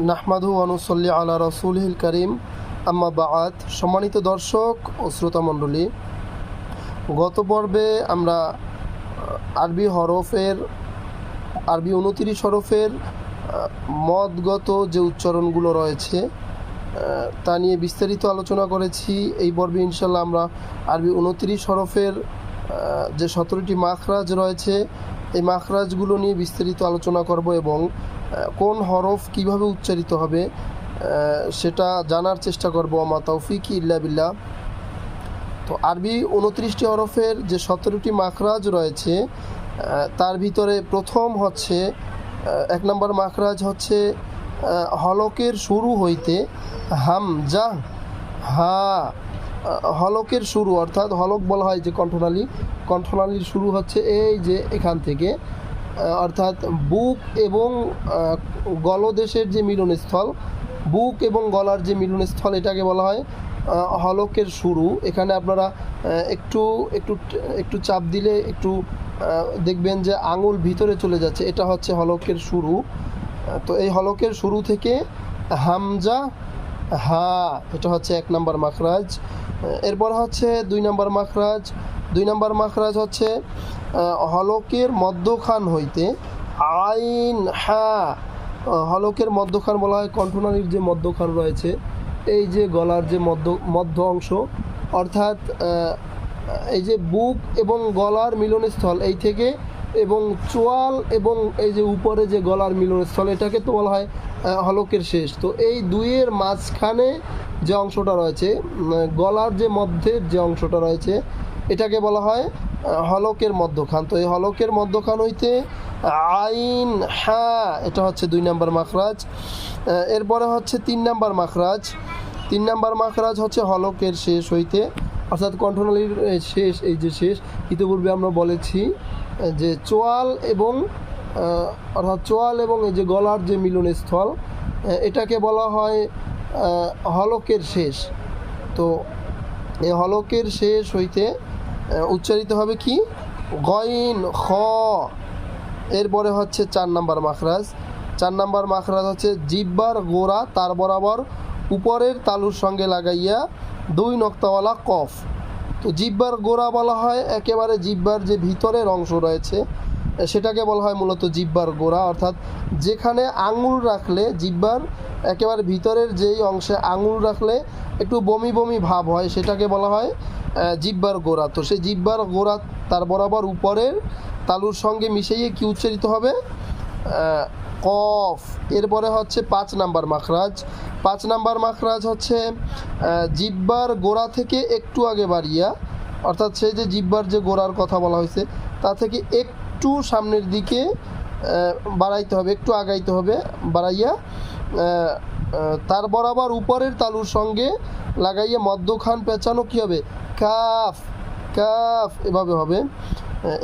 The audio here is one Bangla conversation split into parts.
নাহমাদু ওয়া নুসাল্লি আলা রাসূলিল কারীম আম্মা বা'দ। সম্মানিত দর্শক ও শ্রোতা মণ্ডলী, গত পর্বে আমরা আরবি 29 হরফের মদগত যে উচ্চারণগুলো রয়েছে তা নিয়ে বিস্তারিত আলোচনা করেছি। এই পর্বে ইনশাল্লাহ আমরা আরবি 29 হরফের যে 17টি মাখরাজ রয়েছে এই মাখরাজগুলো নিয়ে বিস্তারিত আলোচনা করব এবং কোন হরফ কিভাবে উচ্চারিত হবে সেটা জানার চেষ্টা করব। আমা তাওফিকি ইল্লা বিল্লাহ। তো আরবি 29টি হরফের যে 17টি মাখরাজ রয়েছে তার ভিতরে প্রথম হচ্ছে 1 নম্বর মাখরাজ হচ্ছে হলকের শুরু হইতে হামজা হা। হলকের শুরু অর্থাৎ হলক বলা হয় যে কণ্ঠনালীর শুরু হচ্ছে এই যে এখান থেকে, অর্থাৎ বুক এবং গলদেশের যে মিলনস্থল, বুক এবং গলার যে মিলনস্থল, এটাকে বলা হয় হলকের শুরু। এখানে আপনারা একটু একটু একটু চাপ দিলে একটু দেখবেন যে আঙুল ভিতরে চলে যাচ্ছে, এটা হচ্ছে হলকের শুরু। তো এই হলকের শুরু থেকে হামজা হা, এটা হচ্ছে 1 নম্বর মাখরাজ। এরপর হচ্ছে 2 নম্বর মাখরাজ। 2 নম্বর মাখরাজ হচ্ছে হলকের মধ্যখান হইতে আইন হা। হলকের মধ্যখান বলা হয় কণ্ঠনালীর যে মধ্যখান রয়েছে, এই যে গলার যে মধ্য অংশ, অর্থাৎ এই যে বুক এবং গলার মিলনস্থল এই থেকে এবং চোয়াল এবং এই যে উপরে যে গলার মিলনস্থল, এটাকে তো বলা হয় হলকের শেষ। তো এই দুইয়ের মাঝখানে যে অংশটা রয়েছে, গলার যে মধ্যের যে অংশটা রয়েছে, এটাকে বলা হয় হলকের মধ্যখান। তো এই হলকের মধ্যখান হইতে আইন হা, এটা হচ্ছে 2 নম্বর মাখরাজ। এরপরে হচ্ছে 3 নম্বর মাখরাজ। 3 নম্বর মাখরাজ হচ্ছে হলকের শেষ হইতে, অর্থাৎ কণ্ঠনালীর শেষ, এই যে শেষ, ইতিপূর্বে আমরা বলেছি যে চোয়াল এবং অর্থাৎ চোয়াল এবং এই যে গলার যে মিলনস্থল, এটাকে বলা হয় হলকের শেষ। তো এই হলকের শেষ হইতে উচ্চারিত হবে কি গইন খ। এরপরে হচ্ছে 4 নম্বর মাখরাজ। 4 নম্বর মাখরাজ হচ্ছে জিহ্বার গোড়া তার বরাবর উপরের তালুর সঙ্গে লাগাইয়া 2 নক্তাওয়ালা কফ। তো জিহ্বার গোড়া বলা হয় একেবারে জিহ্বার যে ভিতরের অংশ রয়েছে সেটাকে বলা হয় মূলত জিহ্বার গোড়া, অর্থাৎ যেখানে আঙুল রাখলে জিহ্বার একেবারে ভিতরের যেই অংশে আঙুল রাখলে একটু বমি বমি ভাব হয়, সেটাকে বলা হয় জিহ্বার গোড়া। তো সেই জিহ্বার গোড়া তার বরাবর উপরের তালুর সঙ্গে মিশিয়ে কি উচ্চারিত হবে কফ। এরপরে হচ্ছে 5 নম্বর মাখরাজ। 5 নম্বর মাখরাজ হচ্ছে জিহ্বার গোড়া থেকে একটু আগে বাড়িয়া, অর্থাৎ সেই যে জিহ্বার যে গোড়ার কথা বলা হয়েছে তা থেকে একটু সামনের দিকে বাড়াইতে হবে, একটু আগাইতে হবে, বাড়াইয়া তার বরাবর উপরের তালুর সঙ্গে লাগাইয়া মধ্যখান পেঁচানো কী হবে কাফ, কাফ, এভাবে হবে।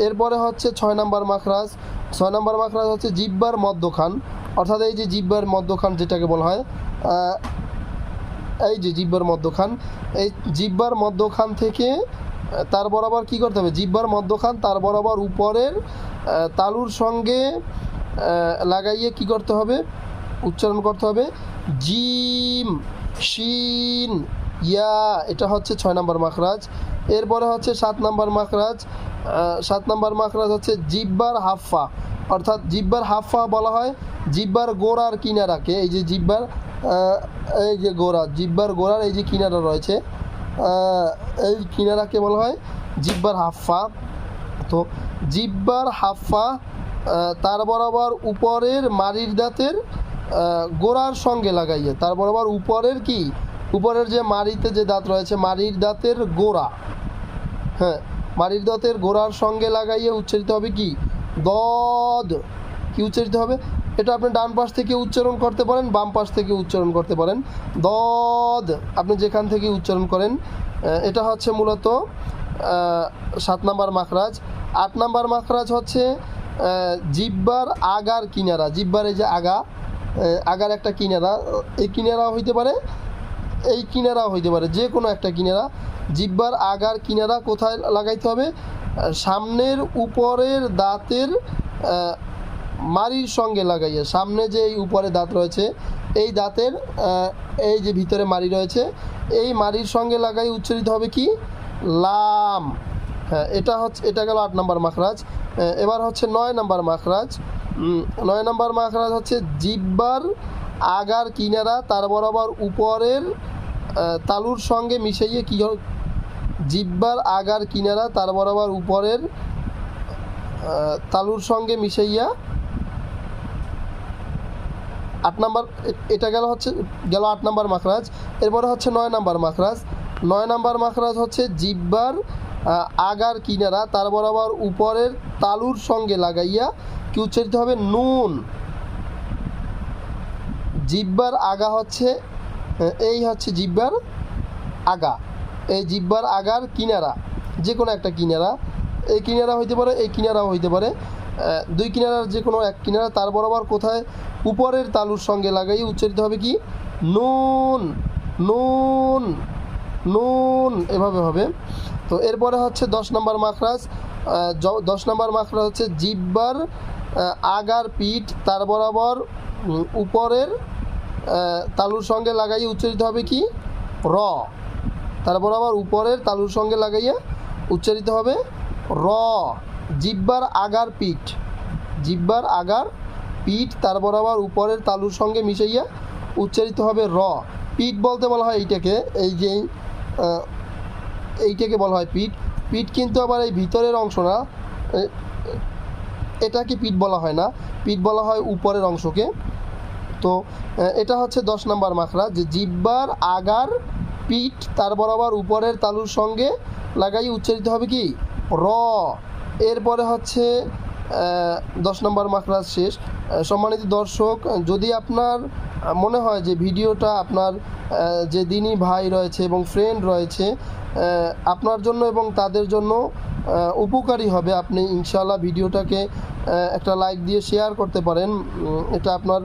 এরপরে হচ্ছে 6 নম্বর মাখরাজ। 6 নম্বর মাখরাজ হচ্ছে জিহ্বার মধ্যখান, অর্থাৎ এই যে জিহ্বার মধ্যখান যেটাকে বলা হয় এই যে জিহ্বার মধ্যখান, এই জিহ্বার মধ্যখান থেকে তার বরাবর কি করতে হবে, জিহ্বার মধ্যখান তার বরাবর উপরের তালুর সঙ্গে লাগাইয়ে কি করতে হবে, উচ্চারণ করতে হবে জিম শিন ইয়া, এটা হচ্ছে 6 নম্বর মাখরাজ। এরপরে হচ্ছে 7 নম্বর মাখরাজ। 7 নম্বর মাখরাজ হচ্ছে জিহ্বার হাফা, অর্থাৎ জিহ্বার হাফা বলা হয় জিহ্বার গোড়ার কিনারাকে, এই যে জিহ্বার এই যে গোড়া, জিহ্বার গোড়ার এই যে কিনারা রয়েছে এই কিনারাকে বলা হয় জিহ্বার হাফা। তো জিহ্বার হাফা তার বরাবর উপরের মাড়ির দাঁতের গোড়ার সঙ্গে লাগাইয়ে, তার বরাবর উপরের কি, উপরের যে মাড়িতে যে দাঁত রয়েছে মাড়ির দাঁতের গোড়া, হ্যাঁ, মাড়ির দাঁতের গোড়ার সঙ্গে লাগাইয়ে উচ্চারিত হবে কি দদ। কি উচ্চারিত হবে, এটা আপনি ডান পাশ থেকে উচ্চারণ করতে পারেন, বাম পাশ থেকে উচ্চারণ করতে পারেন, দদ আপনি যেখান থেকে উচ্চারণ করেন। এটা হচ্ছে মূলত 7 নম্বর মাখরাজ। 8 নম্বর মাখরাজ হচ্ছে জিহ্বার আগার কিনারা, জিহ্বার এই যে আগার একটা কিনারা, এই কিনারা হইতে পারে, এই কিনারা হইতে পারে, যে কোনো একটা কিনারা, জিহ্বার আগার কিনারা কোথায় লাগাইতে হবে, সামনের উপরের দাঁতের মাড়ির সঙ্গে লাগাইয়া, সামনে যে এই উপরে দাঁত রয়েছে এই দাঁতের এই যে ভিতরে মাড়ি রয়েছে, এই মাড়ির সঙ্গে লাগাই উচ্চারিত হবে কি? লাম। হ্যাঁ, এটা গেল 8 নম্বর মাখরাজ। এবার হচ্ছে 9 নম্বর মাখরাজ। 9 নম্বর মাখরাজ হচ্ছে জিহ্বার আগার কিনারা তার বরাবর উপরের তালুর সঙ্গে মিশিয়ে কি? জিহ্বার আগার কিনারা তার বরাবর উপরের তালুর সঙ্গে মিশাইয়া 8 নম্বর। এটা গেল 8 নম্বর মাখরাজ। এরপরে হচ্ছে 9 নম্বর মাখরাজ। 9 নম্বর মাখরাজ হচ্ছে জিহ্বার আগার কিনারা তার বরাবর উপরের তালুর সঙ্গে লাগাইয়া কি উচ্চারিত হবে? নুন। জিহ্বার আগা হচ্ছে এই হচ্ছে জিহ্বার আগা, এই জিহ্বার আগার কিনারা, যে কোনো একটা কিনারা, এই কিনারা হইতে পারে, এই কিনারাও হইতে পারে, দুই কিনারার যে কোনো এক কিনারা তার বরাবর কোথায়? উপরের তালুর সঙ্গে লাগাই উচ্চারিত হবে কি? নুন। নুন নুন, এভাবে হবে। তো এরপরে হচ্ছে 10 নম্বর মাখরাজ। 10 নম্বর মাখরাজ হচ্ছে জিহ্বার আগার পিঠ তার বরাবর উপরের তালুর সঙ্গে লাগাইয়া উচ্চারিত হবে কি? র। তার বরাবর উপরের তালুর সঙ্গে লাগাইয়া উচ্চারিত হবে র। জিহ্বার আগার পিঠ, জিহ্বার আগার পিঠ তার বরাবর উপরের তালুর সঙ্গে মিশাইয়া উচ্চারিত হবে র। পিঠ বলতে বলা হয় এইটাকে, এইটাকে বলা হয় পিঠ। পিঠ কিন্তু আবার এই ভিতরের অংশ না, এটাকে পিঠ বলা হয় না, পিঠ বলা হয় উপরের অংশকে। তো এটা হচ্ছে 10 নম্বর মাখরাজ, যে জিহ্বার আগার পিঠ তার বরাবর উপরের তালুর সঙ্গে লাগাই উচ্চারিত হবে কি? র। এরপরে হচ্ছে 10 নম্বর মাখরাজ শেষ। সম্মানিত দর্শক, যদি আপনার মনে হয় যে ভিডিওটা আপনার যে দিনী ভাই রয়েছে এবং ফ্রেন্ড রয়েছে আপনার জন্য এবং তাদের জন্য উপকারী হবে, আপনি ইনশাআল্লাহ ভিডিওটাকে একটা লাইক দিয়ে শেয়ার করতে পারেন, এটা আপনার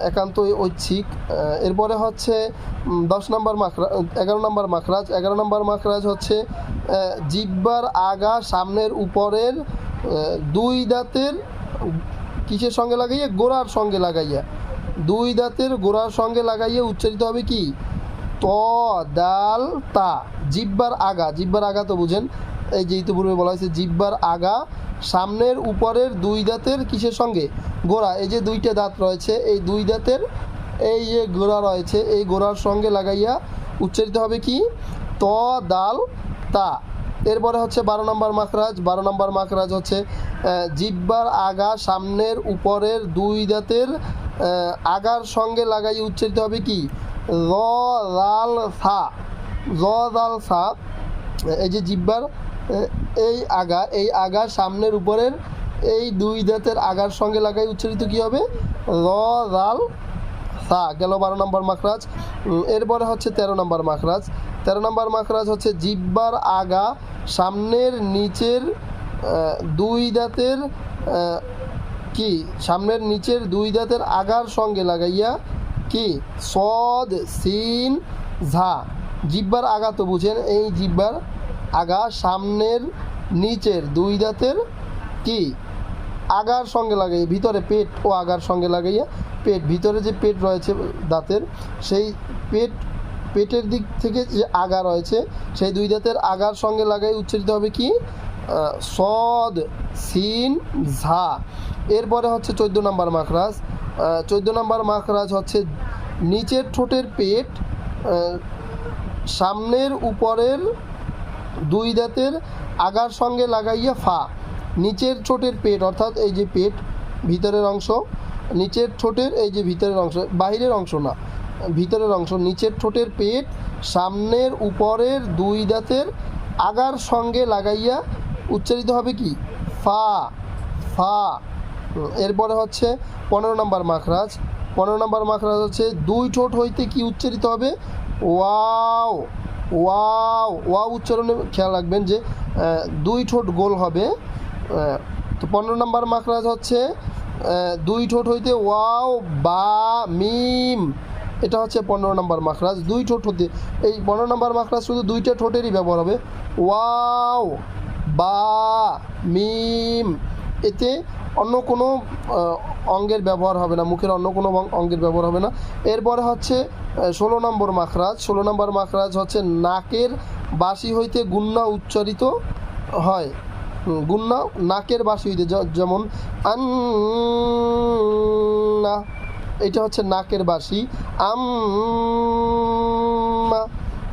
একান্তই ঐচ্ছিক। এরপরে হচ্ছে 10 নম্বর মাখরাজ, 11 নম্বর মাখরাজ। 11 নম্বর মাখরাজ হচ্ছে জিহ্বার আগা সামনের উপরের দুই দাঁতের কিসের সঙ্গে লাগাইয়া? গোড়ার সঙ্গে লাগাইয়া, দুই দাঁতের গোড়ার সঙ্গে লাগাইয়া উচ্চারিত হবে কি? ত দাল তা। জিহ্বার আগা, জিহ্বার আগা তো বুঝেন, এই যে ইতিপূর্বে বলা হয়েছে জিহ্বার আগা সামনের উপরের দুই দাঁতের কিসের সঙ্গে? গোড়া। এই যে দুইটা দাঁত রয়েছে, এই দুই দাঁতের এই যে গোড়া রয়েছে, এই গোড়ার সঙ্গে লাগাইয়া উচ্চারিত হবে কি? ত দাল তা। এরপরে হচ্ছে 12 নম্বর মাখরাজ। 12 নম্বর মাখরাজ হচ্ছে জিহ্বার আগা সামনের উপরের দুই দাঁতের আগার সঙ্গে লাগাইয়া উচ্চারিত হবে কি? র লাল সা। র লাল সা। এই যে জিহ্বার এই আগা সামনের উপরের এই দুই দাঁতের আগার সঙ্গে লাগাই উচ্চারিত কি হবে? র লাল সা। গেল 12 নম্বর মাখরাজ। এরপরে হচ্ছে 13 নম্বর মাখরাজ। 13 নম্বর মাখরাজ হচ্ছে জিহ্বার আগা সামনের নিচের দুই দাঁতের কি? সামনের নিচের দুই দাঁতের আগার সঙ্গে লাগাইয়া কি? সদ সিন ঝা। জিহ্বার আগা তো বুঝেন, এই জিহ্বার আগা সামনের নিচের দুই দাঁতের কি? আগার সঙ্গে লাগাইয়া, ভিতরে পেট ও আগার সঙ্গে লাগাইয়া, পেট ভিতরে যে পেট রয়েছে দাঁতের, সেই পেটের দিক থেকে যে আগা রয়েছে সেই দুই দাঁতের আগার সঙ্গে লাগাই উচ্চারিত হবে কি? সদ সিন ঝা। এরপরে হচ্ছে 14 নম্বর মাখরাজ। 14 নম্বর মাখরাজ হচ্ছে নিচের ঠোঁটের পেট সামনের উপরের দুই দাঁতের আগার সঙ্গে লাগাইয়া ফা। নিচের ঠোঁটের পেট, অর্থাৎ এই যে পেট ভিতরের অংশ, নিচের ঠোঁটের এই যে ভিতরের অংশ, বাহিরের অংশ না, ভিতরের অংশ, নিচের ঠোঁটের পেট সামনের উপরের দুই দাঁতের আগার সঙ্গে লাগাইয়া উচ্চারিত হবে কি? ফা। ফা। এরপরে হচ্ছে 15 নম্বর মাখরাজ। 15 নম্বর মাখরাজ হচ্ছে দুই ঠোঁট হইতে কি উচ্চারিত হবে? ওয়াও। ওয়াও। ওয়াও উচ্চারণে খেয়াল রাখবেন যে দুই ঠোঁট গোল হবে। তো 15 নম্বর মাখরাজ হচ্ছে দুই ঠোঁট হইতে ওয়াও বা মিম, এটা হচ্ছে 15 নম্বর মাখরাজ। দুই ঠোঁট হতে, এই 15 নম্বর মাখরাজ শুধু দুইটা ঠোঁটেরই ব্যবহার হবে, ওয়াও বা মিম। এতে অন্য কোনো অঙ্গের ব্যবহার হবে না, মুখের অন্য কোনো অঙ্গের ব্যবহার হবে না। এরপরে হচ্ছে 16 নম্বর মাখরাজ। 16 নম্বর মাখরাজ হচ্ছে নাকের বাসি হইতে গুন্না উচ্চারিত হয়। গুন্না নাকের বাসি হইতে, যেমন আন্না, এটা হচ্ছে নাকের বাসি। আম্মা,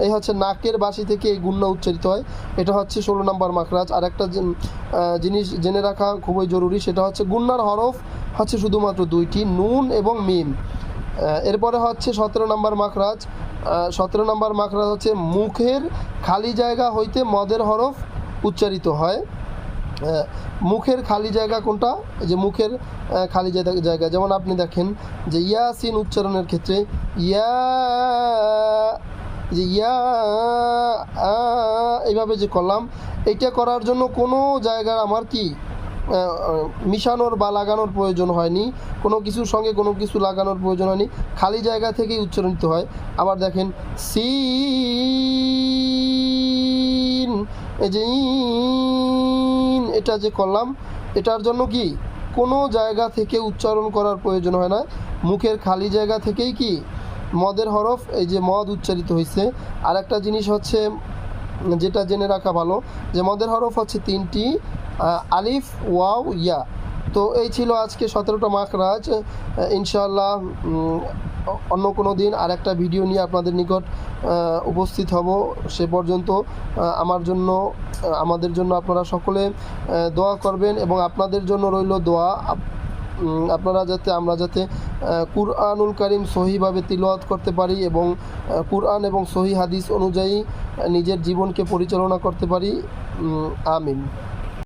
এই হচ্ছে নাকের বাসি থেকে এই গুন্না উচ্চারিত হয়। এটা হচ্ছে 16 নম্বর মাখরাজ। আর একটা জিনিস জেনে রাখা খুবই জরুরি, সেটা হচ্ছে গুন্নার হরফ হচ্ছে শুধুমাত্র দুইটি, নুন এবং মিম। এরপরে হচ্ছে 17 নম্বর মাখরাজ। 17 নম্বর মাখরাজ হচ্ছে মুখের খালি জায়গা হইতে মদের হরফ উচ্চারিত হয়। মুখের খালি জায়গা কোনটা? যে মুখের খালি জায়গা, যেমন আপনি দেখেন যে ইয়াসিন উচ্চারণের ক্ষেত্রে ইয়া, যে ইয়া এইভাবে যে করলাম, এইটা করার জন্য কোনো জায়গার আমার কি মিশানোর বা লাগানোর প্রয়োজন হয়নি, কোনো কিছুর সঙ্গে কোনো কিছু লাগানোর প্রয়োজন হয়নি, খালি জায়গা থেকেই উচ্চারিত হয়। আবার দেখেন সিন, এই যে ইন, এটা যে করলাম, এটার জন্য কি কোনো জায়গা থেকে উচ্চারণ করার প্রয়োজন হয় না, মুখের খালি জায়গা থেকেই কি মদের হরফ, এই যে মদ উচ্চারিত হয়েছে। আর একটা জিনিস হচ্ছে যেটা জেনে রাখা ভালো, যে মদের হরফ হচ্ছে 3টি, আলিফ, ওয়াও, ইয়া। তো এই ছিল আজকে 17টা মাখরাজ। ইনশাআল্লাহ অন্য কোনো দিন আর একটা ভিডিও নিয়ে আপনাদের নিকট উপস্থিত হব। সে পর্যন্ত আমাদের জন্য আপনারা সকলে দোয়া করবেন, এবং আপনাদের জন্য রইল দোয়া, আমরা যাতে কুরআনুল কারীম সহিভাবে তিলাওয়াত করতে পারি এবং কুরআন এবং সহি হাদিস অনুযায়ী নিজের জীবনকে পরিচালনা করতে পারি। আমিন।